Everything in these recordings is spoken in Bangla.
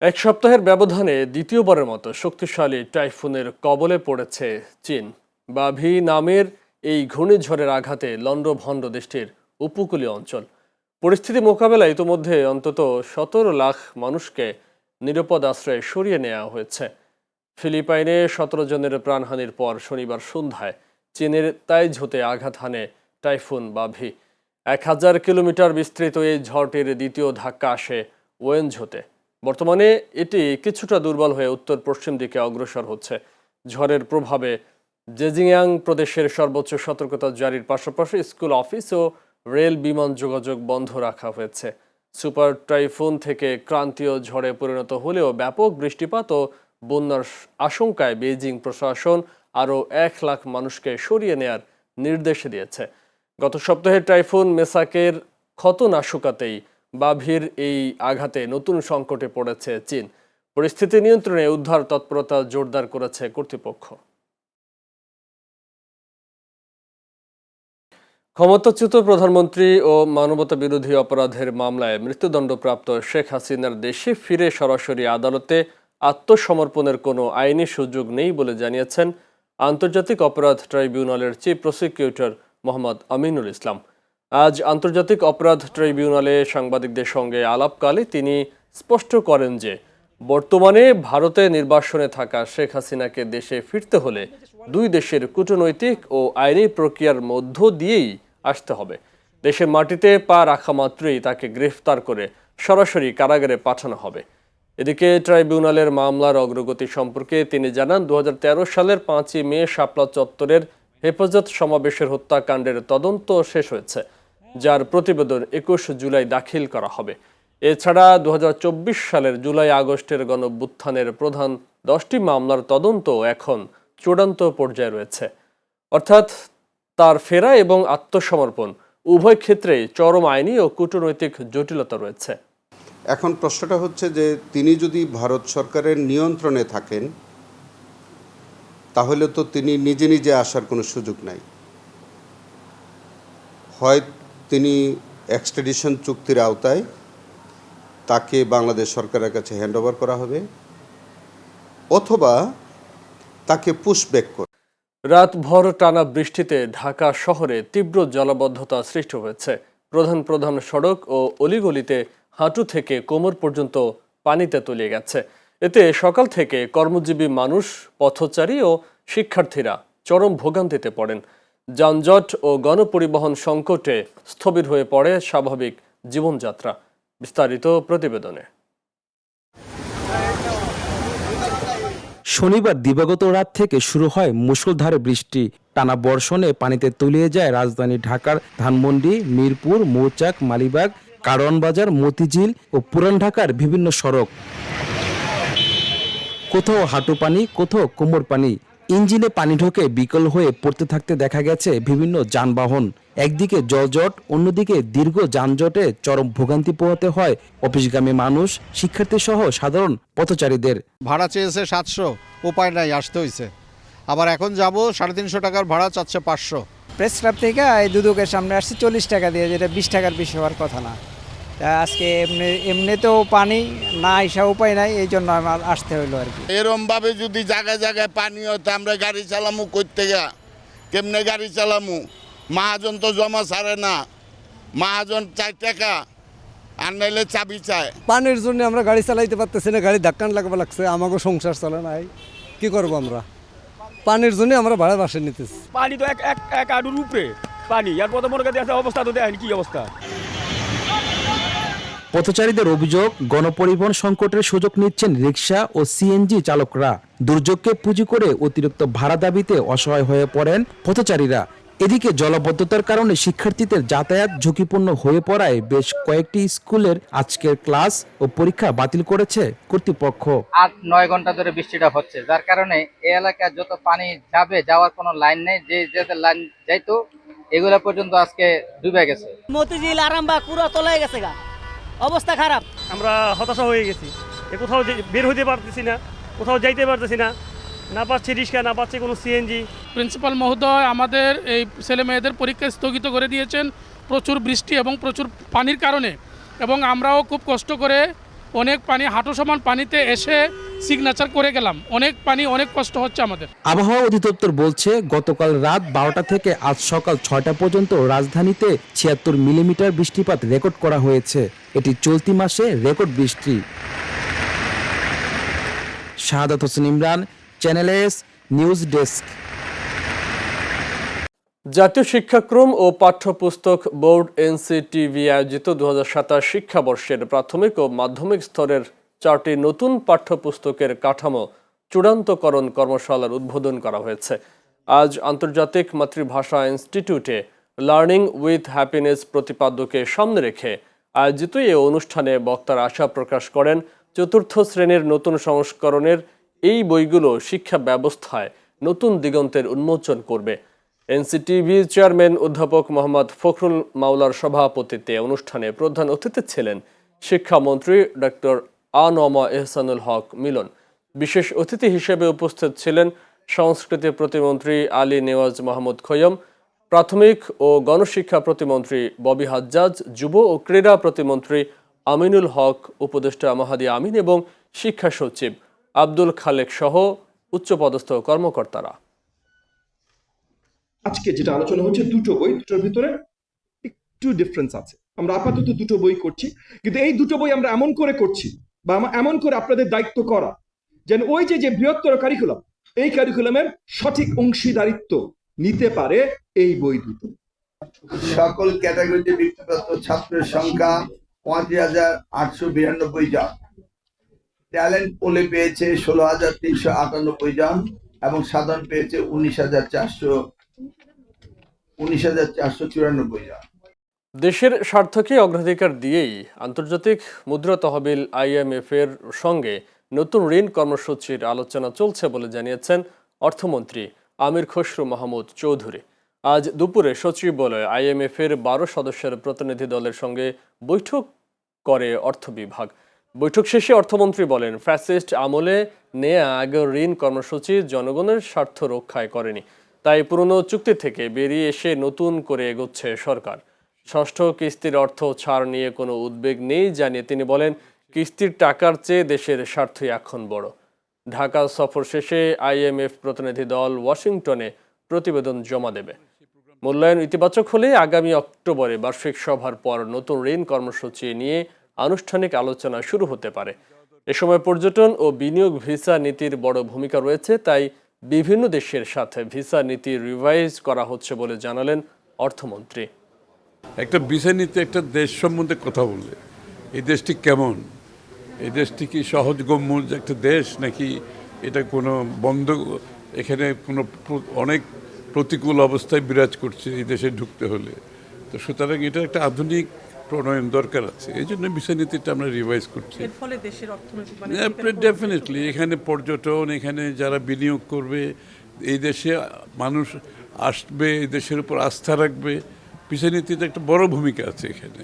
এক সপ্তাহের ব্যবধানে দ্বিতীয়বারের মতো শক্তিশালী টাইফুনের কবলে পড়েছে চীন। বাভি নামের এই ঘূর্ণিঝড়ের আঘাতে লণ্ডভণ্ড দেশটির উপকূলীয় অঞ্চল। পরিস্থিতি মোকাবেলায় ইতোমধ্যে অন্তত 17 লাখ মানুষকে নিরাপদ আশ্রয়ে সরিয়ে নেওয়া হয়েছে। ফিলিপাইনে 17 জনের প্রাণহানির পর শনিবার সন্ধ্যায় চীনের তাইঝোতে আঘাত হানে টাইফুন বাভি। 1000 কিলোমিটার বিস্তৃত এই ঝড়টির দ্বিতীয় ধাক্কা আসে ওয়েনঝোতে। বর্তমানে এটি কিছুটা দুর্বল হয়ে উত্তর পশ্চিম দিকে অগ্রসর হচ্ছে। ঝড়ের প্রভাবে জেজিংয়াং প্রদেশের সর্বোচ্চ সতর্কতা জারির পাশাপাশি স্কুল, অফিস ও রেল বিমান যোগাযোগ বন্ধ রাখা হয়েছে। সুপার টাইফুন থেকে ক্রান্তীয় ঝড়ে পরিণত হলেও ব্যাপক বৃষ্টিপাত ও বন্যার আশঙ্কায় বেইজিং প্রশাসন আরও 1 লাখ মানুষকে সরিয়ে নেয়ার নির্দেশ দিয়েছে। গত সপ্তাহে টাইফুন মেসাকের ক্ষত না শুকাতেই বাভির এই আঘাতে নতুন সংকটে পড়েছে চীন। পরিস্থিতি নিয়ন্ত্রণে উদ্ধার তৎপরতা জোরদার করেছে কর্তৃপক্ষ। ক্ষমতাচ্যুত প্রধানমন্ত্রী ও মানবতা বিরোধী অপরাধের মামলায় মৃত্যুদণ্ডপ্রাপ্ত শেখ হাসিনার দেশে ফিরে সরাসরি আদালতে আত্মসমর্পণের কোনো আইনি সুযোগ নেই বলে জানিয়েছেন আন্তর্জাতিক অপরাধ ট্রাইব্যুনালের চিফ প্রসিকিউটর মোহাম্মদ আমিনুল ইসলাম। আজ আন্তর্জাতিক অপরাধ ট্রাইব্যুনালে সাংবাদিকদের সঙ্গে আলাপকালে তিনি স্পষ্ট করেন যে বর্তমানে ভারতে নির্বাসনে থাকা শেখ হাসিনাকে দেশে ফিরতে হলে দুই দেশের কূটনৈতিক ও আইনি প্রক্রিয়ার মধ্য দিয়েই আসতে হবে। দেশের মাটিতে পা রাখা মাত্রই তাকে গ্রেফতার করে সরাসরি কারাগারে পাঠানো হবে। এদিকে ট্রাইব্যুনালের মামলার অগ্রগতি সম্পর্কে তিনি জানান, 2013 সালের 5ই মে শাপলা চত্বরের হেফাজত সমাবেশের হত্যাকাণ্ডের তদন্ত শেষ হয়েছে, যার প্রতিবেদন 21 জুলাই দাখিল করা হবে। এছাড়া 2024 সালের জুলাই আগস্টের গণঅভ্যুত্থানের প্রধান 10টি মামলার তদন্ত এখন চূড়ান্ত পর্যায়ে রয়েছে। অর্থাৎ তার ফেরা এবং আত্মসমর্পণ উভয় ক্ষেত্রেই চরম আইনি ও কূটনৈতিক জটিলতা রয়েছে। এখন প্রশ্নটা হচ্ছে যে তিনি যদি ভারত সরকারের নিয়ন্ত্রণে থাকেন তাহলে তো তিনি নিজে নিজে আসার কোনো সুযোগ নাই। হয় তিনি এক্সট্রাডিশন চুক্তির আওতায় তাকে বাংলাদেশ সরকারের কাছে হ্যান্ডওভার করা হবে, অথবা তাকে পুশব্যাক করে। রাতভর টানা বৃষ্টিতে ঢাকা শহরে তীব্র জলাবদ্ধতা সৃষ্টি হয়েছে। প্রধান প্রধান সড়ক ও অলিগলিতে হাঁটু থেকে কোমর পর্যন্ত পানিতে তলিয়ে গেছে। এতে সকাল থেকে কর্মজীবী মানুষ, পথচারী ও শিক্ষার্থীরা চরম ভোগান্তিতে পড়েন। যানজট ও গণপরিবহন সংকটে স্থবির হয়ে পড়ে স্বাভাবিক জীবনযাত্রা। বিস্তারিত প্রতিবেদনে। শনিবার দিবাগত রাত থেকে শুরু হয় মুষলধারে বৃষ্টি। টানা বর্ষণে পানিতে তলিয়ে যায় রাজধানী ঢাকার ধানমন্ডি, মিরপুর, মৌচাক, মালিবাগ, কারওয়ান বাজার, মতিঝিল ও পুরান ঢাকার বিভিন্ন সড়ক। কোথাও হাঁটু পানি, কোথাও কোমর পানি। ইঞ্জিনে পানি ঢোকে বিকল হয়ে পড়তে থাকতে দেখা গেছে বিভিন্ন যানবাহন। একদিকে জলজট, অন্যদিকে দীর্ঘ যানজটে চরম ভোগান্তি পোহাতে হয় অফিসগামী মানুষ, শিক্ষার্থী সহ সাধারণ পথচারীদের। ভাড়া চেয়েছে 700, উপায় নাই, আসতে হয়েছে। আবার এখন যাব 350 টাকার ভাড়া চাচ্ছে 500। প্রেস ক্লাব থেকে এই দুদকের সামনে আসছি 40 টাকা দিয়ে, যেটা 20 টাকার বেশি হওয়ার কথা না। আজকে এমনিতেও পানি না আসা উপায় নাই, এই জন্য আমার আসতে হইলো আর কি। এরমভাবে যদি জায়গায় জায়গায় পানি হতো, আমরা গাড়ি চালামু করতে গা, কেমনে গাড়ি চালামু? মহাজন তো জমা ছাড়ে না, মহাজন 4 টাকা আর নাইলে চাবি চায়। পানির জন্য আমরা গাড়ি চালাইতে পারতেছি না, গাড়ি ধাক্কান লাগবে লাগছে, আমাকে সংসার চলে নাই, কি করবো আমরা? পানির জন্য আমরা ভাড়া বাসে নিতেছি। পানি তো এক আডুর উপরে পানি, আর প্রথম অবস্থা তো দেখেন কি অবস্থা। পথচারীদের অভিযোগ, গণপরিবহন সংকটের সুযোগ নিচ্ছেন রিকশা ও সিএনজি চালকরা। দুর্যোগকে পুঁজি করে অতিরিক্ত ভাড়া দাবিতে অসহায় হয়ে পড়েন পথচারীরা। এদিকে জলাবদ্ধতার কারণে শিক্ষার্থীদের যাতায়াত ঝুঁকিপূর্ণ হয়ে পড়ায় বেশ কয়েকটি স্কুলের আজকের ক্লাস ও পরীক্ষা বাতিল করেছে কর্তৃপক্ষ। 8-9 ঘন্টা ধরে বৃষ্টিটা হচ্ছে, যার কারণে এই এলাকায় যত পানি যাবে, যাওয়ার কোনো লাইন নেই। যে লাইন যাইতো এগুলো পর্যন্ত আজকে ডুবে গেছে। মতিঝিল, আরামবাগ পুরো তলায় গেছে, অবস্থা খারাপ। আমরা হতাশা হয়ে গেছি, কোথাও বের হতে পারতেছি না, কোথাও যাইতে পারতেছি না, না পাচ্ছি রিক্সা, না পাচ্ছি কোনো সিএনজি। প্রিন্সিপাল মহোদয় আমাদের এই ছেলে মেয়েদের পরীক্ষা স্থগিত করে দিয়েছেন প্রচুর বৃষ্টি এবং প্রচুর পানির কারণে, এবং আমরাও খুব কষ্ট করে অনেক পানি হাঁটু সমান পানিতে এসে সিগনেচার করে গেলাম। অনেক পানি, অনেক কষ্ট হচ্ছে আমাদের। আবহাওয়া অধিদপ্তর বলছে গতকাল রাত 12টা থেকে আজ সকাল 6টা পর্যন্ত রাজধানীতে 76 মিলিমিটার বৃষ্টিপাত রেকর্ড করা হয়েছে। এটি চলতি মাসে রেকর্ড বৃষ্টি। Shahadat Hossain Imran, channel S, news desk. জাতীয় শিক্ষাক্রম ও পাঠ্যপুস্তক বোর্ড এনসিটিভি আয়োজিত 2027 শিক্ষাবর্ষের প্রাথমিক ও মাধ্যমিক স্তরের 4টি নতুন পাঠ্যপুস্তকের কাঠামো চূড়ান্তকরণ কর্মশালার উদ্বোধন করা হয়েছে। আজ আন্তর্জাতিক মাতৃভাষা ইনস্টিটিউটে লার্নিং উইথ হ্যাপিনেস প্রতিপাদ্যকে সামনে রেখে আয়োজিত এই অনুষ্ঠানে বক্তারা আশা প্রকাশ করেন চতুর্থ শ্রেণীর নতুন সংস্করণের এই বইগুলো শিক্ষা ব্যবস্থায় নতুন দিগন্তের উন্মোচন করবে। এনসিটিভি চেয়ারম্যান অধ্যাপক মোহাম্মদ ফখরুল মাওলার সভাপতিত্বে অনুষ্ঠানে প্রধান অতিথি ছিলেন শিক্ষামন্ত্রী ডক্টর আ.ন.ম এহসানুল হক মিলন। বিশেষ অতিথি হিসেবে উপস্থিত ছিলেন সংস্কৃতি প্রতিমন্ত্রী আলী নেওয়াজ মাহমুদ খৈয়ম, প্রাথমিক ও গণশিক্ষা প্রতিমন্ত্রী ববি হাজ্জাজ, যুব ও ক্রীড়া প্রতিমন্ত্রী আমিনুল হক, উপদেষ্টা মাহাদি আমিন এবং শিক্ষা সচিব আব্দুল খালেক সহ উচ্চপদস্থ কর্মকর্তারা। আজকে যেটা আলোচনা হচ্ছে দুটো বই, দুটোর ভিতরে একটু ডিফারেন্স আছে। আমরা আপাতত দুটো বই করছি, কিন্তু এই দুটো বই আমরা এমন করে করছি বা এমন করে আপনাদের দায়িত্ব করা যেন ওই যে বৃহত্তর কারিকুলাম, এই কারিকুলামের সঠিক অংশীদারিত্ব নিতে পারে এই বই দুটো। সকল ক্যাটাগরিতে বৃত্তিপ্রাপ্ত ছাত্রের সংখ্যা 35,892 জন। ট্যালেন্ট পোলে পেয়েছে 16,398 জন এবং সাধারণ পেয়েছে 19,494 জন। দেশের স্বার্থকে অগ্রাধিকার দিয়েই আন্তর্জাতিক মুদ্রা তহবিল IMF এর সঙ্গে নতুন ঋণ কর্মসূচির আলোচনা চলছে বলে জানিয়েছেন অর্থমন্ত্রী আমির খসরু মাহমুদ চৌধুরী। আজ দুপুরে সচিবালয়ে IMF এর 12 সদস্যের প্রতিনিধি দলের সঙ্গে বৈঠক করে অর্থ বিভাগ। বৈঠক শেষে অর্থমন্ত্রী বলেন, ফ্যাসিস্ট আমলে নেয়া আগের ঋণ কর্মসূচি জনগণের স্বার্থ রক্ষায় করেনি, তাই পুরনো চুক্তি থেকে বেরিয়ে এসে নতুন করে এগোচ্ছে সরকার। ষষ্ঠ কিস্তির অর্থ ছাড় নিয়ে কোনো উদ্বেগ নেই জানিয়ে তিনি বলেন, কিস্তির টাকার চেয়ে দেশের স্বার্থই এখন বড়। ঢাকা সফর শেষে IMF প্রতিনিধি দল ওয়াশিংটনে প্রতিবেদন জমা দেবে। মূল্যায়ন ইতিবাচক হলে আগামী অক্টোবরে বার্ষিক সভার পর নতুন ঋণ কর্মসূচি নিয়ে আনুষ্ঠানিক আলোচনা শুরু হতে পারে। এ সময় পর্যটন ও বিনিয়োগ ভিসা নীতির বড় ভূমিকা রয়েছে, তাই বিভিন্ন দেশের সাথে ভিসা নীতি রিভাইজ করা হচ্ছে বলে জানালেন অর্থমন্ত্রী। একটা ভিসা নীতি একটা দেশ সম্বন্ধে কথা বললে, এই দেশটি কেমন, এই দেশটি কি সহজগম্য একটা দেশ নাকি এটা কোনো বন্ধ, এখানে কোনো অনেক প্রতিকূল অবস্থায় বিরাজ করছে এই দেশে ঢুকতে হলে। তো সুতরাং এটা একটা আধুনিক প্রণয়ন দরকার আছে, এই জন্য ভিসা নীতিটা আমরা রিভাইজ করছি। ডেফিনেটলি এখানে পর্যটন, এখানে যারা বিনিয়োগ করবে, এই দেশে মানুষ আসবে, এই দেশের উপর আস্থা রাখবে, ভিসা নীতিতে একটা বড় ভূমিকা আছে এখানে।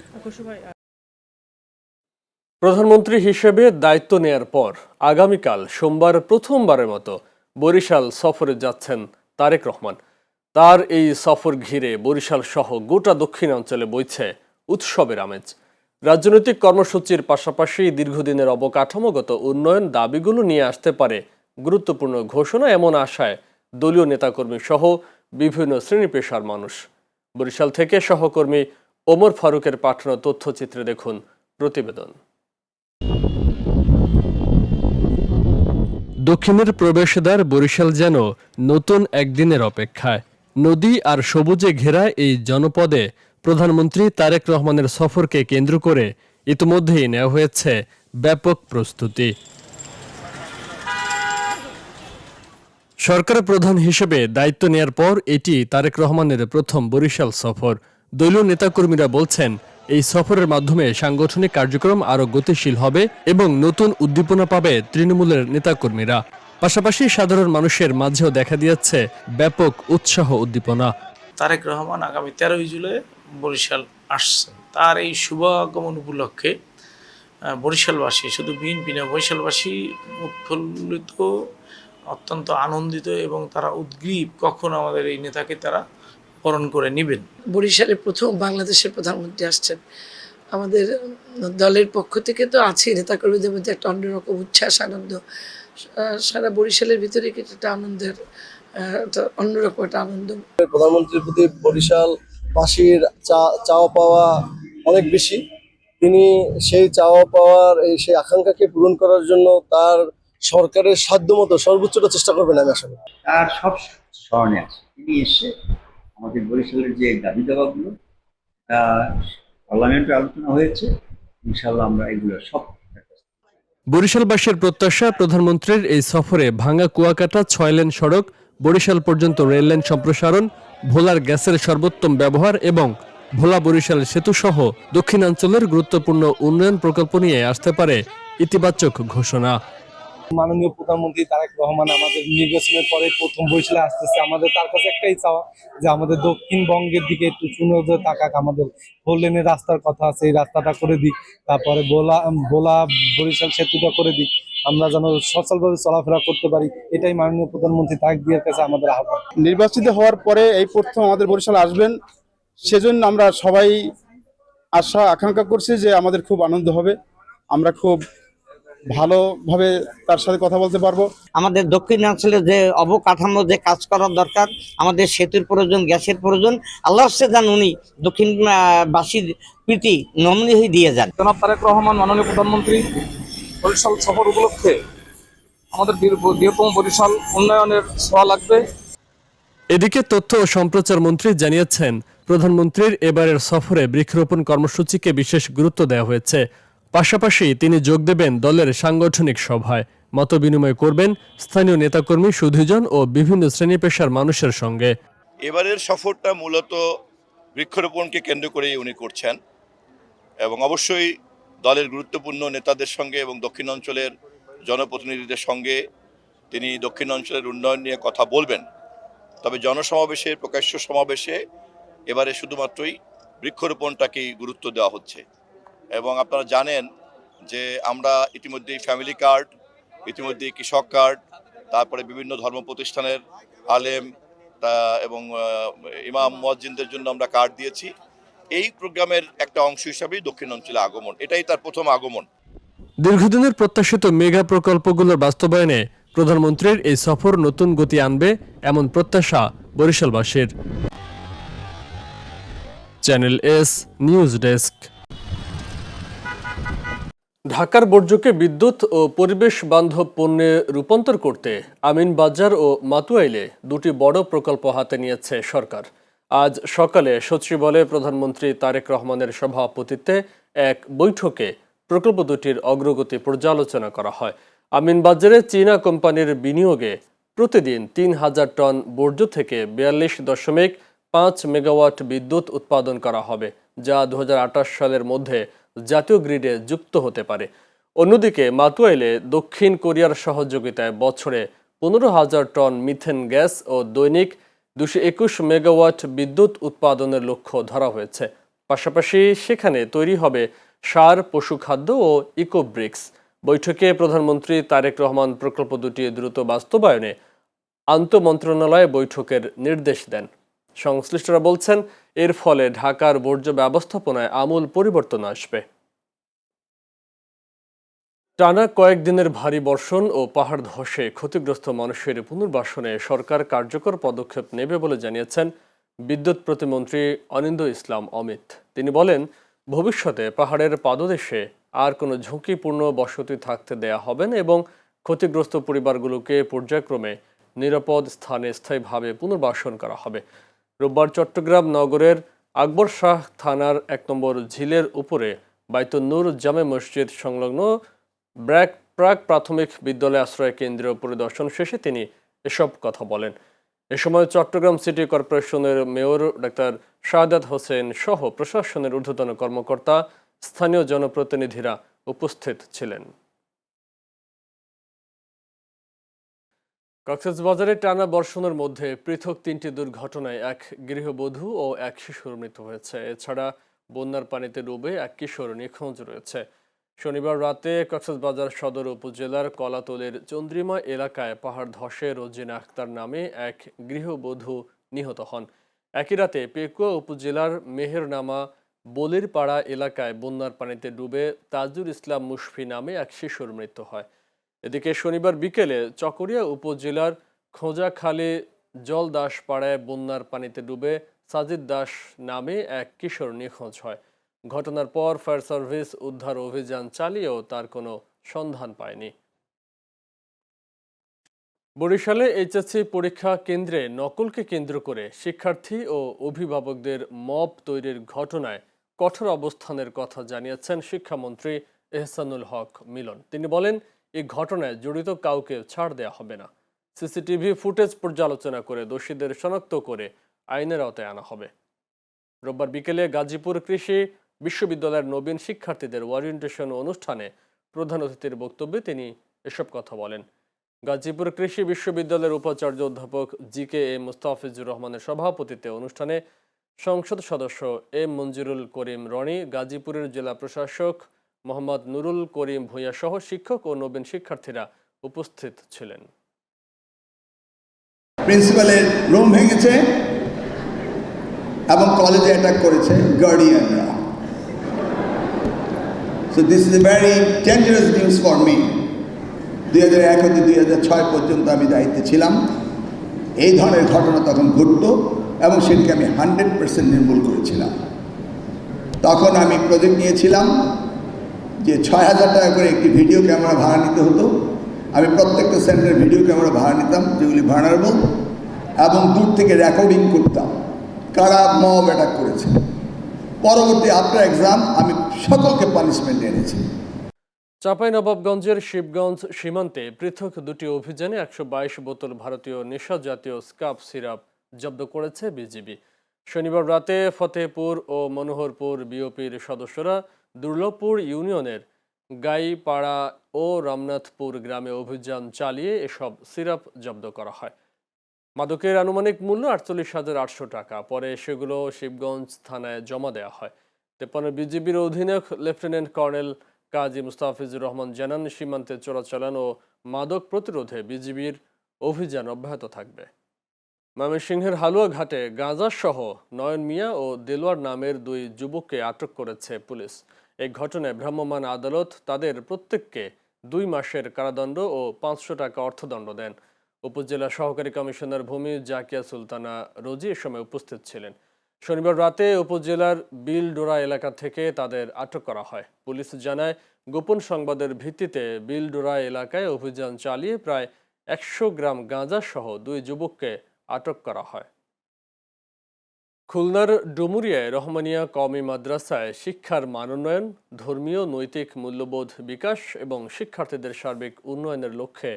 প্রধানমন্ত্রী হিসেবে দায়িত্ব নেয়ার পর আগামীকাল সোমবার প্রথমবারের মতো বরিশাল সফরে যাচ্ছেন তারেক রহমান। তার এই সফর ঘিরে বরিশাল সহ গোটা দক্ষিণাঞ্চলে বইছে উৎসবের আমেজ। রাজনৈতিক কর্মসূচির পাশাপাশি দীর্ঘদিনের অবকাঠামোগত উন্নয়ন দাবিগুলো নিয়ে আসতে পারে গুরুত্বপূর্ণ ঘোষণা, এমন আশায় দলীয় নেতাকর্মী সহ বিভিন্ন শ্রেণী পেশার মানুষ। বরিশাল থেকে সহকর্মী ওমর ফারুকের পাঠানো তথ্যচিত্রে দেখুন প্রতিবেদন। দক্ষিণের প্রবেশদ্বার বরিশাল যেন নতুন একদিনের অপেক্ষায়। নদী আর সবুজে ঘেরা এই জনপদে প্রধানমন্ত্রী তারেক রহমানের সফরকে কেন্দ্র করে ইতিমধ্যেই নেওয়া হয়েছে ব্যাপক প্রস্তুতি। সরকার প্রধান হিসেবে দায়িত্ব নেয়ার পর এটি তারেক রহমানের প্রথম বরিশাল সফর। দলীয় নেতাকর্মীরা বলছেন, এই সফরের মাধ্যমে সাংগঠনিক কার্যক্রম আরও গতিশীল হবে এবং নতুন উদ্দীপনা পাবে তৃণমূলের নেতাকর্মীরা। পাশাপাশি সাধারণ মানুষের মাঝেও দেখা দিয়েছে ব্যাপক উৎসাহ উদ্দীপনা। তারেক রহমান আগামী 13 জুলাই বরিশাল আসছেন, তার এই শুভ আগমন উপলক্ষে বরিশালবাসী, শুধু বিএনপি না, বরিশালবাসী উৎফুল্লিত, অত্যন্ত আনন্দিত এবং তারা উদ্গ্রীব কখন আমাদের এই নেতাকে তারা বরণ করে নেবেন। বরিশালে প্রথম বাংলাদেশের প্রধানমন্ত্রী আসছেন, আমাদের দলের পক্ষ থেকে তো আছে, নেতাকর্মীদের মধ্যে একটা অন্যরকম উচ্ছ্বাস আনন্দ, সারা বরিশালের ভিতরে কিন্তু একটা আনন্দের একটা অন্যরকম একটা আনন্দ। প্রধানমন্ত্রীর প্রতি বরিশালবাসীর চাওয়া পাওয়া অনেক বেশি। তিনি সেই চাওয়া পাওয়ার সেই আকাঙ্ক্ষাকে পূরণ করার জন্য তার সরকারের সাধ্যমতো সর্বোচ্চটা চেষ্টা করবেন আমি আশা করি। তার সব স্মরণে আছে, তিনি এসে আমাদের বরিশালের যে দাবি দাবাগুলো পার্লামেন্টে আলোচনা হয়েছে, ইনশাআল্লাহ আমরা এগুলো সব। বরিশালবাসীর প্রত্যাশা, প্রধানমন্ত্রীর এই সফরে ভাঙা কুয়াকাটা 6 লেন সড়ক, বরিশাল পর্যন্ত রেল লাইন সম্প্রসারণ, ভোলার গ্যাসের সর্বোত্তম ব্যবহার এবং ভোলা বরিশাল সেতু সহ দক্ষিণাঞ্চলের গুরুত্বপূর্ণ উন্নয়ন প্রকল্প নিয়ে আসতে পারে ইতিবাচক ঘোষণা। মাননীয় প্রধানমন্ত্রী তারেক রহমান আমাদের নির্বাচনের পরে প্রথম বরিশালে আসতেছে, আমাদের তার কাছে একটাই চাওয়া যে আমাদের দক্ষিণবঙ্গের দিকে একটু সুনজর তাকাক, আমাদের 4 লেনের রাস্তার কথা আছে, এই রাস্তাটা করে দিক, তারপরে ভোলা বরিশাল সেতুটা করে দিক, আমরা যেন সচলভাবে চলাফেরা করতে পারি, এটাই মাননীয় প্রধানমন্ত্রী তারেক জিয়ার কাছে আমাদের আহ্বান। নির্বাচিত হওয়ার পরে এই প্রথম আমাদের বরিশাল আসবেন, সেজন্য আমরা সবাই আশা আকাঙ্ক্ষা করছি যে আমাদের খুব আনন্দ হবে, আমরা খুব ভালোভাবে তার সাথে কথা বলতে পারবো। আমাদের দক্ষিণাঞ্চলে যে অবকাঠামো যে কাজ করার দরকার, আমাদের সেতুর প্রয়োজন, গ্যাসের প্রয়োজন, আল্লাহ যেন উনি দক্ষিণবাসীর প্রীতি নমনীয় হয়ে দিয়ে যান। জনাব তারেক রহমান মাননীয় প্রধানমন্ত্রী বরিশাল সফর উপলক্ষে আমাদের বৃহত্তম বরিশাল উন্নয়নের ছোঁয়া লাগবে। এদিকে তথ্য ও সম্প্রচার মন্ত্রী জানিয়েছেন, প্রধানমন্ত্রীর এবারের সফরে বৃক্ষরোপণ কর্মসূচিকে বিশেষ গুরুত্ব দেওয়া হয়েছে। পাশাপাশি তিনি যোগ দেবেন দলের সাংগঠনিক সভায়, মতবিনিময় করবেন স্থানীয় নেতাকর্মী, সুধীজন ও বিভিন্ন শ্রেণী পেশার মানুষের সঙ্গে। এবারের সফরটা মূলত বৃক্ষরোপণকে কেন্দ্র করেই উনি করছেন এবং অবশ্যই দলের গুরুত্বপূর্ণ নেতাদের সঙ্গে এবং দক্ষিণাঞ্চলের জনপ্রতিনিধিদের সঙ্গে তিনি দক্ষিণাঞ্চলের উন্নয়ন নিয়ে কথা বলবেন। তবে জনসমাবেশে, প্রকাশ্য সমাবেশে এবারে শুধুমাত্রই বৃক্ষরোপণটাকেই গুরুত্ব দেওয়া হচ্ছে। এবং আপনারা জানেন যে আমরা ইতিমধ্যেই ফ্যামিলি কার্ড, ইতিমধ্যেই কৃষক কার্ড, তারপরে বিভিন্ন ধর্ম প্রতিষ্ঠানের আলেম এবং ইমাম মুয়াজ্জিনদের জন্য আমরা কার্ড দিয়েছি। এই প্রোগ্রামের একটা অংশ হিসাবেই দক্ষিণাঞ্চলে আগমন, এটাই তার প্রথম আগমন। দীর্ঘদিনের প্রত্যাশিত মেগা প্রকল্পগুলোর বাস্তবায়নে প্রধানমন্ত্রীর এই সফর নতুন গতি আনবে এমন প্রত্যাশা বরিশালবাসীর। Channel S news desk. ঢাকার বর্জ্যকে বিদ্যুৎ ও পরিবেশ বান্ধব পণ্যে রূপান্তর করতে আমিনবাজার ও মাতুয়াইলে 2টি বড় প্রকল্প হাতে নিয়েছে সরকার। আজ সকালে সচিবালয়ে প্রধানমন্ত্রী তারেক রহমানের সভাপতিত্বে এক বৈঠকে প্রকল্প দুটির অগ্রগতি পর্যালোচনা করা হয়। আমিনবাজারে চীনা কোম্পানির বিনিয়োগে প্রতিদিন 3000 টন বর্জ্য থেকে 42.5 মেগাওয়াট বিদ্যুৎ উৎপাদন করা হবে, যা 2028 সালের মধ্যে জাতীয় গ্রিডে যুক্ত হতে পারে। অন্যদিকে মাতুয়াইলে দক্ষিণ কোরিয়ার সহযোগিতায় বছরে 15,000 টন মিথেন গ্যাস ও দৈনিক 221 মেগাওয়াট বিদ্যুৎ উৎপাদনের লক্ষ্য ধরা হয়েছে। পাশাপাশি সেখানে তৈরি হবে সার, পশুখাদ্য ও ইকোব্রিক্স। বৈঠকে প্রধানমন্ত্রী তারেক রহমান প্রকল্প দুটি দ্রুত বাস্তবায়নে আন্তঃমন্ত্রণালয় বৈঠকের নির্দেশ দেন। সংশ্লিষ্টরা বলছেন, এর ফলে ঢাকার বর্জ্য ব্যবস্থাপনায় আমূল পরিবর্তন আসবে। টানা কয়েকদিনের ভারী বর্ষণ ও পাহাড় ধসে ক্ষতিগ্রস্ত মানুষের পুনর্বাসনে সরকার কার্যকর পদক্ষেপ নেবে বলে জানিয়েছেন বিদ্যুৎ প্রতিমন্ত্রী অনিন্দ ইসলাম অমিত। তিনি বলেন, ভবিষ্যতে পাহাড়ের পাদদেশে আর কোনো ঝুঁকিপূর্ণ বসতি থাকতে দেয়া হবে না এবং ক্ষতিগ্রস্ত পরিবারগুলোকে পর্যায়ক্রমে নিরাপদ স্থানে স্থায়ীভাবে পুনর্বাসন করা হবে। রোববার চট্টগ্রাম নগরের আকবর শাহ থানার 1 নম্বর ঝিলের উপরে বাইতুন নূর জামে মসজিদ সংলগ্ন প্রাক প্রাথমিক বিদ্যালয় আশ্রয় কেন্দ্র পরিদর্শন শেষে তিনি এসব কথা বলেন। এ সময় চট্টগ্রাম সিটি কর্পোরেশনের মেয়র ডাক্তার শাহাদাত হোসেন সহ প্রশাসনের ঊর্ধ্বতন কর্মকর্তা, স্থানীয় জনপ্রতিনিধিরা উপস্থিত ছিলেন। কক্সবাজারে টানা বর্ষণের মধ্যে পৃথক 3টি দুর্ঘটনায় এক গৃহবধূ ও এক শিশুর মৃত্যু হয়েছে। এছাড়া বন্যার পানিতে ডুবে এক কিশোর নিখোঁজ রয়েছে। শনিবার রাতে কক্সবাজার সদর উপজেলার কলাতলের চন্দ্রিমা এলাকায় পাহাড় ধসে রোজিনা আক্তার নামে এক গৃহবধূ নিহত হন। একই রাতে পেকুয়া উপজেলার মেহেরনামা বলিরপাড়া এলাকায় বন্যার পানিতে ডুবে তাজুল ইসলাম মুশফি নামে এক শিশুর মৃত্যু হয়। এদিকে শনিবার বিকেলে চকরিয়া উপজেলার খোঁজাখালী জলদাসপাড়ায় বন্যার পানিতে ডুবে সাজিদ দাস নামে এক কিশোর নিখোঁজ হয়। ঘটনার পর ফায়ার সার্ভিস উদ্ধার অভিযান চালিয়েও তার কোনো সন্ধান পায়নি। বরিশালে এইচএসসি পরীক্ষা কেন্দ্রে নকলকে কেন্দ্র করে শিক্ষার্থী ও অভিভাবকদের মব তৈরির ঘটনায় কঠোর অবস্থানের কথা জানিয়েছেন শিক্ষামন্ত্রী এহসানুল হক মিলন। তিনি বলেন, এই ঘটনায় জড়িত কাউকে ছাড় দেওয়া হবে না। সিসিটিভি ফুটেজ পর্যালোচনা করে দোষীদের শনাক্ত করে আইনের আওতায় আনা হবে। রোববার বিকেলে গাজীপুর কৃষি বিশ্ববিদ্যালয়ের নবীন শিক্ষার্থীদের ওরিয়েন্টেশন অনুষ্ঠানে প্রধান অতিথির বক্তব্যে তিনি এসব কথা বলেন। গাজীপুর কৃষি বিশ্ববিদ্যালয়ের উপাচার্য অধ্যাপক জি.কে. মুস্তাফিজুর রহমানের সভাপতিত্বে অনুষ্ঠানে সংসদ সদস্য এম মঞ্জুরুল করিম রনি, গাজীপুরের জেলা প্রশাসক মোহাম্মদ নুরুল করিম ভূঁইয়া সহ শিক্ষক ও নবীন শিক্ষার্থীরা উপস্থিত ছিলেন। প্রিন্সিপালের রুম ভেঙেছে এবং কলেজে অ্যাটাক করেছে গার্ডিয়ানরা। So this is a very dangerous news for me. 2001 হতে 2006 পর্যন্ত আমি দায়িত্বে ছিলাম। এই ধরনের ঘটনা তখন ঘটতো এবং সেটাকে আমি 100% নির্মূল করেছিলাম। তখন আমি প্রজেক্ট নিয়েছিলাম যে 6,000 টাকা করে একটি ভিডিও ক্যামেরা ভাড়া নিতে হতো। আমি প্রত্যেকটা সেন্টারে ভিডিও ক্যামেরা ভাড়া নিতাম যেগুলি ভার্নারেবল, এবং দূর থেকে রেকর্ডিং করতাম কারা মব অ্যাটাক করেছে। পরবর্তী আফটার এক্সাম আমি সকলকে পানিশমেন্ট এনেছি। চাঁপাইনবাবগঞ্জের শিবগঞ্জ সীমান্তে পৃথক দুটি অভিযানে 122 বোতল ভারতীয় নেশা জাতীয় স্কাপ সিরাপ জব্দ করেছে বিজিবি। শনিবার রাতে ফতেহপুর ও মনোহরপুর বিওপির সদস্যরা দুর্লভপুর ইউনিয়নের গাইপাড়া ও রামনাথপুর গ্রামে অভিযান চালিয়ে এসব সিরাপ জব্দ করা হয়। মাদকের আনুমানিক মূল্য 48,800 টাকা। পরে সেগুলো শিবগঞ্জ থানায় জমা দেওয়া হয়। 53 বিজিবির অধিনায়ক লেফটেন্যান্ট কর্নেল কাজী মুস্তাফিজুর রহমান জানান, সীমান্তে চোরাচালান ও মাদক প্রতিরোধে বিজিবির অভিযান অব্যাহত থাকবে। ময়মনসিংহের হালুয়াঘাটে গাঁজাসহ নয়ন মিয়া ও দেলোয়ার নামের দুই যুবককে আটক করেছে পুলিশ। এই ঘটনায় ভ্রাম্যমাণ আদালত তাদের প্রত্যেককে 2 মাসের কারাদণ্ড ও 500 টাকা অর্থদণ্ড দেন। উপজেলা সহকারী কমিশনার ভূমি জাকিয়া সুলতানা রোজি এ সময় উপস্থিত ছিলেন। শনিবার রাতে উপজেলার বিলডোরা এলাকা থেকে তাদের আটক করা হয়। পুলিশ জানায়, গোপন সংবাদের ভিত্তিতে বিলডোরা এলাকায় অভিযান চালিয়ে প্রায় 100 গ্রাম গাঁজা সহ 2 যুবককে আটক করা হয়। খুলনার ডুমুরিয়ায় রহমানিয়া কওমি মাদ্রাসায় শিক্ষার মানোন্নয়ন, ধর্মীয় নৈতিক মূল্যবোধ বিকাশ এবং শিক্ষার্থীদের সার্বিক উন্নয়নের লক্ষ্যে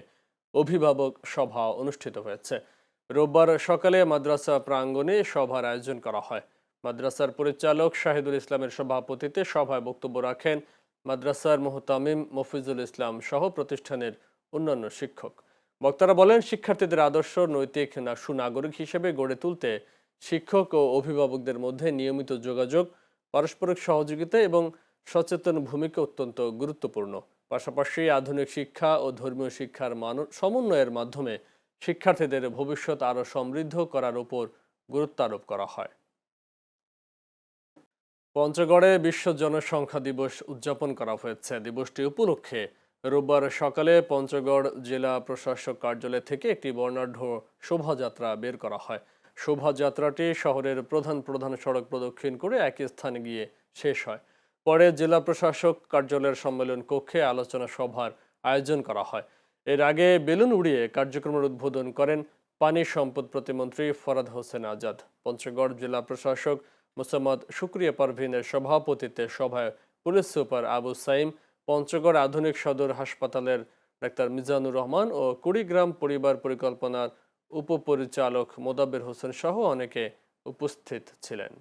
অভিভাবক সভা অনুষ্ঠিত হয়েছে। রোববার সকালে মাদ্রাসা প্রাঙ্গণে সভার আয়োজন করা হয়। মাদ্রাসার পরিচালক শাহিদুল ইসলামের সভাপতিত্বে সভায় বক্তব্য রাখেন মাদ্রাসার মুহতামিম মফিজুল ইসলাম সহ প্রতিষ্ঠানের অন্যান্য শিক্ষক। বক্তারা বলেন, শিক্ষার্থীদের আদর্শ নৈতিক সুনাগরিক হিসেবে গড়ে তুলতে শিক্ষক ও অভিভাবকদের মধ্যে নিয়মিত যোগাযোগ, পারস্পরিক সহযোগিতা এবং সচেতন ভূমিকা অত্যন্ত গুরুত্বপূর্ণ। পাশাপাশি আধুনিক শিক্ষা ও ধর্মীয় শিক্ষার সমন্বয়ের মাধ্যমে শিক্ষার্থীদের ভবিষ্যৎ আরও সমৃদ্ধ করার উপর গুরুত্ব আরোপ করা হয়। পঞ্চগড়ে বিশ্ব জনসংখ্যা দিবস উদযাপন করা হয়েছে। দিবসটি উপলক্ষে রোববার সকালে পঞ্চগড় জেলা প্রশাসক কার্যালয় থেকে একটি বর্ণাঢ্য শোভাযাত্রা বের করা হয়। শোভাযাত্রাটি শহরের প্রধান সড়ক প্রদক্ষিণ করে একই স্থানে গিয়ে শেষ হয়। পরে জেলা প্রশাসক কার্যালয়ের সম্মেলন কক্ষে আলোচনা সভার আয়োজন করা হয়। এর আগে বেলুন উড়িয়ে কার্যক্রমের উদ্বোধন করেন পানি সম্পদ প্রতিমন্ত্রী ফরাদ হোসেন আজাদ। পঞ্চগড় জেলা প্রশাসক মোসাম্মদ শুক্রিয়া পারভিনের সভাপতিত্বে সভায় পুলিশ সুপার আবু সাইম, পঞ্চগড় আধুনিক সদর হাসপাতালের ডাক্তার মিজানুর রহমান ও কুড়িগ্রাম পরিবার পরিকল্পনার উপপরিচালক মোদাব্বের হোসেন সহ অনেকে উপস্থিত ছিলেন।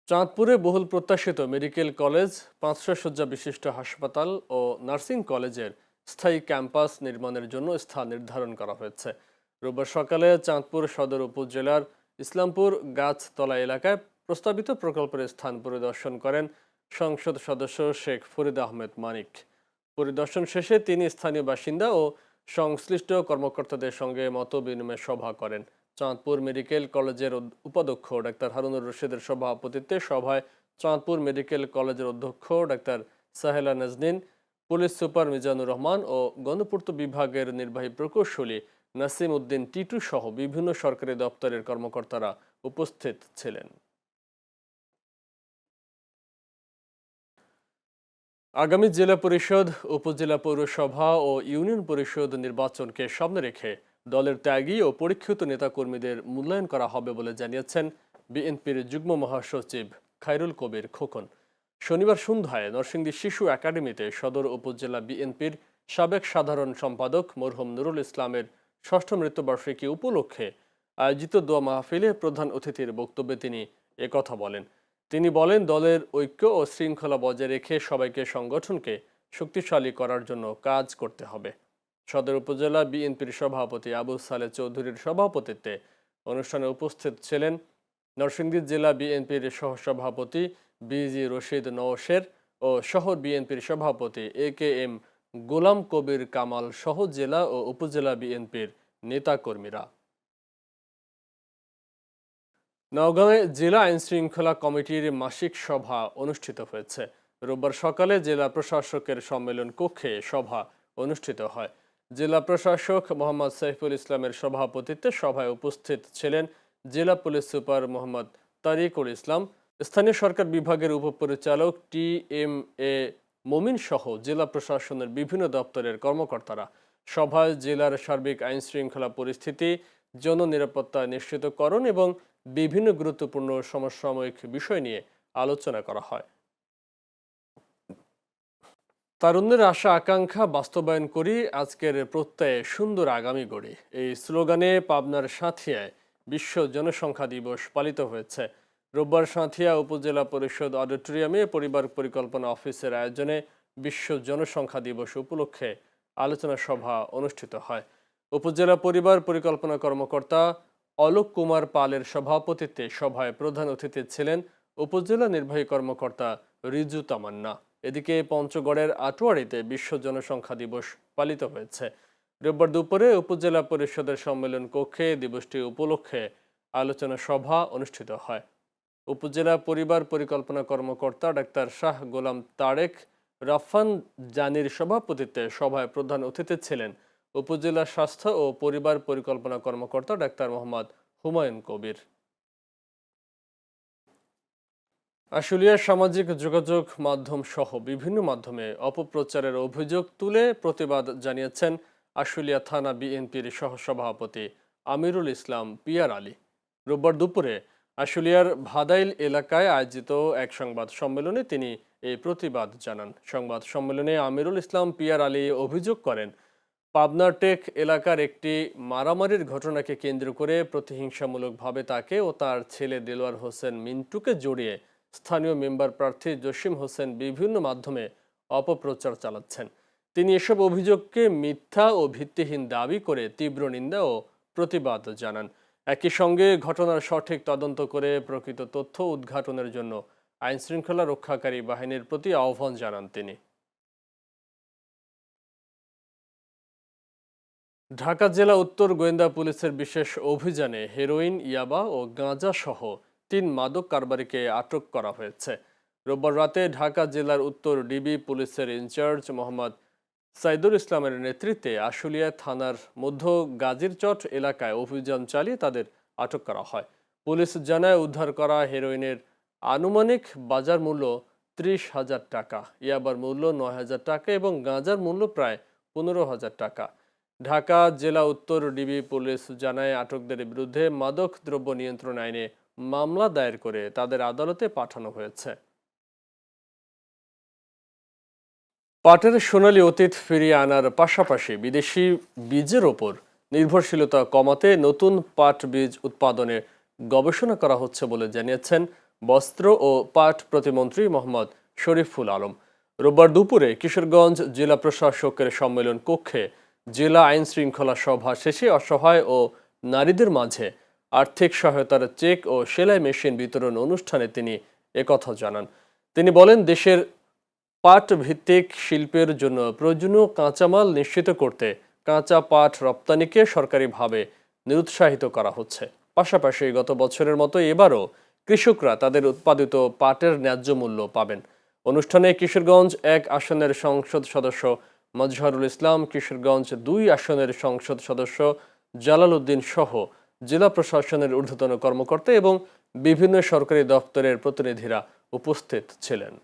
চাঁদপুরে বহুল প্রত্যাশিত মেডিকেল কলেজ, 500 শয্যা বিশিষ্ট হাসপাতাল ও নার্সিং কলেজের স্থায়ী ক্যাম্পাস নির্মাণের জন্য স্থান নির্ধারণ করা হয়েছে। রোববার সকালে চাঁদপুর সদর উপজেলার ইসলামপুর গাছতলা এলাকায় প্রস্তাবিত প্রকল্পের স্থান পরিদর্শন করেন সংসদ সদস্য শেখ ফরিদ আহমেদ মানিক। পরিদর্শন শেষে তিনি স্থানীয় বাসিন্দা ও সংশ্লিষ্ট কর্মকর্তাদের সঙ্গে মত বিনিময় সভা করেন। চাঁদপুর মেডিকেল কলেজের উপাধ্যক্ষ ডাক্তার হারুনুর রশিদের সভাপতিত্বে সভায় চাঁদপুর মেডিকেল কলেজের অধ্যক্ষ doctor Sahela Nazneen, police super Mizanur Rahman ও গণপূর্ত বিভাগের নির্বাহী প্রকৌশলী নাসিম উদ্দিন টিটু সহ বিভিন্ন সরকারি দপ্তরের কর্মকর্তারা উপস্থিত ছিলেন। আগামী জেলা পরিষদ, উপজেলা পৌরসভা ও ইউনিয়ন পরিষদ নির্বাচনকে সামনে রেখে দলের ত্যাগী ও পরীক্ষিত নেতাকর্মীদের মূল্যায়ন করা হবে বলে জানিয়েছেন বিএনপির যুগ্ম মহাসচিব খায়রুল কবির খোকন। শনিবার সন্ধ্যায় নরসিংদী শিশু একাডেমিতে সদর উপজেলা বিএনপির সাবেক সাধারণ সম্পাদক মরহুম নুরুল ইসলামের ৬ষ্ঠ মৃত্যুবার্ষিকী উপলক্ষে আয়োজিত দোয়া মাহফিলে প্রধান অতিথির বক্তব্যে তিনি একথা বলেন। তিনি বলেন, দলের ঐক্য ও শৃঙ্খলা বজায় রেখে সবাইকে সংগঠনকে শক্তিশালী করার জন্য কাজ করতে হবে। সদর উপজেলা বিএনপির সভাপতি আবু সালে চৌধুরীর সভাপতিত্বে অনুষ্ঠানে উপস্থিত ছিলেন নরসিংদী জেলা বিএনপির সহসভাপতি বিজি রশিদ নওশের ও শহর বিএনপির সভাপতি AKM গোলাম কবির কামাল সহ জেলা ও উপজেলা বিএনপির নেতাকর্মীরা। নওগাঁয়ে জেলা আইনশৃঙ্খলা কমিটির মাসিক সভা অনুষ্ঠিত হয়েছে। রোববার সকালে জেলা প্রশাসকের সম্মেলন কক্ষে সভা অনুষ্ঠিত হয়। জেলা প্রশাসক মোহাম্মদ সাইফুল ইসলামের সভাপতিত্বে সভায় উপস্থিত ছিলেন জেলা পুলিশ সুপার মোহাম্মদ তারিকুল ইসলাম, স্থানীয় সরকার বিভাগের উপপরিচালক TMA মমিন সহ জেলা প্রশাসনের বিভিন্ন দপ্তরের কর্মকর্তারা। সভায় জেলার সার্বিক আইনশৃঙ্খলা পরিস্থিতি, জননিরাপত্তা নিশ্চিতকরণ এবং বিভিন্ন গুরুত্বপূর্ণ সমসাময়িক বিষয় নিয়ে আলোচনা করা হয়। তারুণ্যের আশা আকাঙ্ক্ষা বাস্তবায়ন করি, আজকের প্রত্যয়ে সুন্দর আগামী গড়ি, এই স্লোগানে পাবনার সাঁথিয়ায় বিশ্ব জনসংখ্যা দিবস পালিত হয়েছে। রোববার সাঁথিয়া উপজেলা পরিষদ অডিটোরিয়ামে পরিবার পরিকল্পনা অফিসের আয়োজনে বিশ্ব জনসংখ্যা দিবস উপলক্ষে আলোচনা সভা অনুষ্ঠিত হয়। উপজেলা পরিবার পরিকল্পনা কর্মকর্তা অলোক কুমার পালের সভাপতিত্বে সভায় প্রধান অতিথি ছিলেন উপজেলা নির্বাহী কর্মকর্তা রিজু তামান্না। এদিকে পঞ্চগড়ের আটোয়ারিতে বিশ্ব জনসংখ্যা দিবস পালিত হয়েছে। রোববার দুপুরে উপজেলা পরিষদের সম্মেলন কক্ষে দিবসটি উপলক্ষে আলোচনা সভা অনুষ্ঠিত হয়। উপজেলা পরিবার পরিকল্পনা কর্মকর্তা ডাক্তার শাহ গোলাম তারেক রাফান জানির সভাপতিত্বে সভায় প্রধান অতিথি ছিলেন উপজেলা স্বাস্থ্য ও পরিবার পরিকল্পনা কর্মকর্তা ডাক্তার মোহাম্মদ হুমায়ুন কবির। আশুলিয়ার সামাজিক যোগাযোগ মাধ্যম সহ বিভিন্ন মাধ্যমে অপপ্রচারের অভিযোগ তুলে প্রতিবাদ জানিয়েছেন আশুলিয়া থানা বিএনপির সহসভাপতি আমিরুল ইসলাম পিয়ার আলী। রোববার দুপুরে আশুলিয়ার ভাদাইল এলাকায় আয়োজিত এক সংবাদ সম্মেলনে তিনি এই প্রতিবাদ জানান। সংবাদ সম্মেলনে আমিরুল ইসলাম পিয়ার আলী অভিযোগ করেন, পাবনার টেক এলাকার একটি মারামারির ঘটনাকে কেন্দ্র করে প্রতিহিংসামূলকভাবে তাকে ও তার ছেলে দেলোয়ার হোসেন মিন্টুকে জড়িয়ে স্থানীয় মেম্বার প্রার্থী জসিম হোসেন বিভিন্ন মাধ্যমে অপপ্রচার চালাচ্ছেন। তিনি এসব অভিযোগকে মিথ্যা ও ভিত্তিহীন দাবি করে তীব্র নিন্দা ও প্রতিবাদ জানান। একই সঙ্গে ঘটনার সঠিক তদন্ত করে প্রকৃত তথ্য উদ্ঘাটনের জন্য আইনশৃঙ্খলা রক্ষাকারী বাহিনীর প্রতি আহ্বান জানান তিনি। ঢাকা জেলা উত্তর গোয়েন্দা পুলিশের বিশেষ অভিযানে হেরোইন, ইয়াবা ও গাঁজা সহ 3 মাদক কারবারিকে আটক করা হয়েছে। রোববার রাতে ঢাকা জেলার উত্তর ডিবি পুলিশের ইনচার্জ মোহাম্মদ সাইদুল ইসলামের নেতৃত্বে আশুলিয়া থানার মধ্য গাজীরচট এলাকায় অভিযান চালিয়ে তাদের আটক করা হয়। পুলিশ জানায়, উদ্ধার করা হেরোইনের আনুমানিক বাজার মূল্য 30,000 টাকা, ইয়াবার মূল্য 9,000 টাকা এবং গাঁজার মূল্য প্রায় 15,000 টাকা। ঢাকা জেলা উত্তর ডিবি পুলিশ জানায়, আটকদের বিরুদ্ধে মাদক দ্রব্য নিয়ন্ত্রণ আইনে মামলা দায়ের করে তাদের আদালতে পাঠানো হয়েছে। পাটের সোনালী অতীত ফিরিয়ে আনার পাশাপাশি বিদেশি বীজের ওপর নির্ভরশীলতা কমাতে নতুন পাট বীজ উৎপাদনে গবেষণা করা হচ্ছে বলে জানিয়েছেন বস্ত্র ও পাট প্রতিমন্ত্রী মোহাম্মদ শরীফুল আলম। রোববার দুপুরে কিশোরগঞ্জ জেলা প্রশাসকের সম্মেলন কক্ষে জেলা আইন শৃঙ্খলা সভা শেষে অসহায় ও নারীদের মাঝে আর্থিক সহায়তার চেক ও সেলাই মেশিন বিতরণ অনুষ্ঠানে তিনি একথা জানান। তিনি বলেন, দেশের পাট ভিত্তিক শিল্পের জন্য প্রয়োজনীয় কাঁচামাল নিশ্চিত করতে কাঁচা পাট রপ্তানিকে সরকারিভাবে নিরুৎসাহিত করা হচ্ছে। পাশাপাশি গত বছরের মতো এবারও কৃষকরা তাদের উৎপাদিত পাটের ন্যায্য মূল্য পাবেন। অনুষ্ঠানে কিশোরগঞ্জ 1 আসনের সংসদ সদস্য মজহারুল ইসলাম, কিশোরগঞ্জ 2 আসনের সংসদ সদস্য জালাল উদ্দিন সহ জেলা প্রশাসনের ঊর্ধ্বতন কর্মকর্তা এবং বিভিন্ন সরকারি দপ্তরের প্রতিনিধিরা উপস্থিত ছিলেন।